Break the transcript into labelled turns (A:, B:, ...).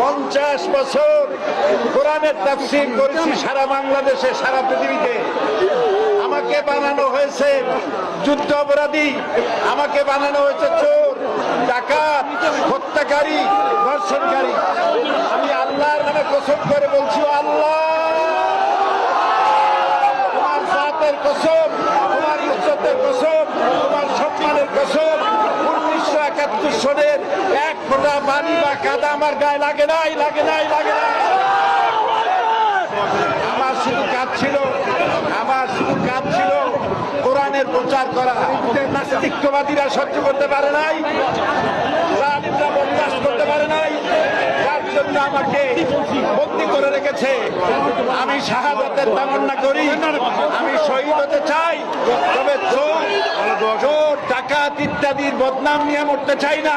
A: 50 বছর কোরআনের তাফসীর করেছি সারা বাংলাদেশে, সারা পৃথিবীতে। আমাকে বানানো হয়েছে যুদ্ধ অপরাধী, আমাকে বানানো হয়েছে চোর, ডাকাত, হত্যাকারী, ধর্ষণকারী। আমি আল্লাহর নামে কসম করে বলছি, আল্লাহ তোমার জাতের কসম, তোমার ইজ্জতের কসম, তোমার সম্মানের কসম, 1971 সনের এক ফোঁটা পানি বা কাদা আমার গায়ে লাগে নাই, লাগে নাই, লাগে নাই। আমার শুধু কাজ ছিল, আমার শুধু কাজ ছিল কোরআনের প্রচার করা। নাস্তিকবাদীরা সহ্য করতে পারে নাই, জালিমরা বরদাস্ত করতে পারে নাই, যার জন্য আমাকে বন্দী করে রেখেছে। আমি শাহাদাতের তামান্না করি, আমি শহীদ হতে চাই, তবে চোর, ডাকাত ইত্যাদির বদনাম নিয়ে মরতে চাই না।